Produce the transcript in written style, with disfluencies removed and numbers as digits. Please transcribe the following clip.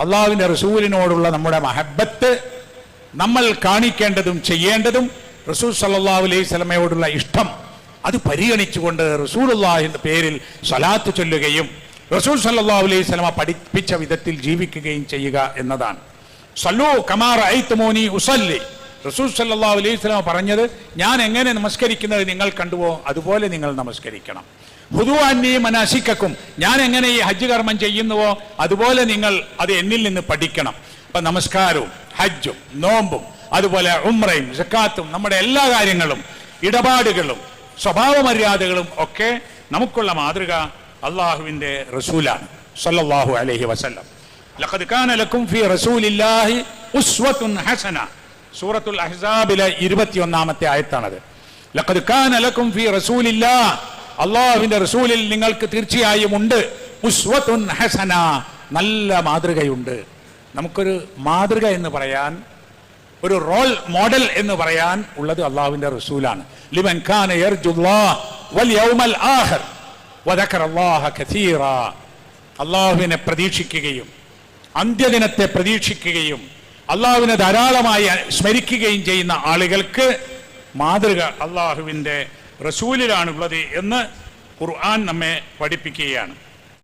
അള്ളാഹുവിൻ്റെ റസൂലിനോടുള്ള നമ്മുടെ മഹബത്ത് നമ്മൾ കാണിക്കേണ്ടതും ചെയ്യേണ്ടതും റസൂൽ സല്ലല്ലാഹു അലൈഹി വസല്ലമയോടുള്ള ഇഷ്ടം അത് പരിഗണിച്ചുകൊണ്ട് റസൂലുള്ളാഹിന്റെ പേരിൽ സ്വലാത്ത് ചൊല്ലുകയും റസൂൽ സല്ലല്ലാഹു അലൈഹി വസല്ലമ പഠിപ്പിച്ച വിധത്തിൽ ജീവിക്കുകയും ചെയ്യുക എന്നതാണ്. സല്ലു കമാ റഅയ്തുമൂനി ഉസല്ലി. റസൂൽ സല്ലല്ലാഹു അലൈഹി വസല്ലമ പറഞ്ഞത്, ഞാൻ എങ്ങനെ നമസ്കരിക്കുന്നത് നിങ്ങൾ കണ്ടുവോ അതുപോലെ നിങ്ങൾ നമസ്കരിക്കണം. ഖുദൂ അന്നീ മനാസിക്കക്കും, ഞാൻ എങ്ങനെ ഈ ഹജ്ജ് കർമ്മം ചെയ്യുന്നുവോ അതുപോലെ നിങ്ങൾ അത് എന്നിൽ നിന്ന് പഠിക്കണം. അപ്പൊ നമസ്കാരവും ഹജ്ജും നോമ്പും അതുപോലെ ഉംറയും സക്കാത്തും നമ്മുടെ എല്ലാ കാര്യങ്ങളും ഇടപാടുകളും സ്വഭാവ മര്യാദകളും ഒക്കെ നമുക്കുള്ള മാതൃക അള്ളാഹുവിൻ്റെ റസൂലാണ് സല്ലല്ലാഹു അലൈഹി വസല്ലം. ലഖദ് കാന ലക്കും ഫീ റസൂലില്ലാഹി ഉസ്വത്തുൻ ഹസന. സൂറത്തുൽ അഹ്സാബിലെ 21-ാമത്തെ ആയത്താണത്. ലഖദ് കാന ലക്കും ഫീ റസൂലില്ലാഹ്, അള്ളാഹുവിൻ്റെ റസൂലിൽ നിങ്ങൾക്ക് തീർച്ചയായും ഉണ്ട് ഉസ്വത്തുൻ ഹസന, നല്ല മാതൃകയുണ്ട്. നമുക്കൊരു മാതൃക എന്ന് പറയാൻ, ഒരു റോൾ മോഡൽ എന്ന് പറയാൻ ഉള്ളത് അള്ളാഹുവിൻ്റെ റസൂലാണ്. ലിമൻ കാന യർജുല്ലാഹ് വൽ യൗമൽ ആഖിർ വദക്കറല്ലാഹ കസീറാ. അള്ളാഹുവിനെ പ്രതീക്ഷിക്കുകയും അന്ത്യദിനത്തെ പ്രതീക്ഷിക്കുകയും അള്ളാഹുവിനെ ധാരാളമായി സ്മരിക്കുകയും ചെയ്യുന്ന ആളുകൾക്ക് മാതൃക അള്ളാഹുവിൻ്റെ റസൂലിലാണുള്ളത് എന്ന് ഖുർആൻ നമ്മെ പഠിപ്പിക്കുകയാണ്.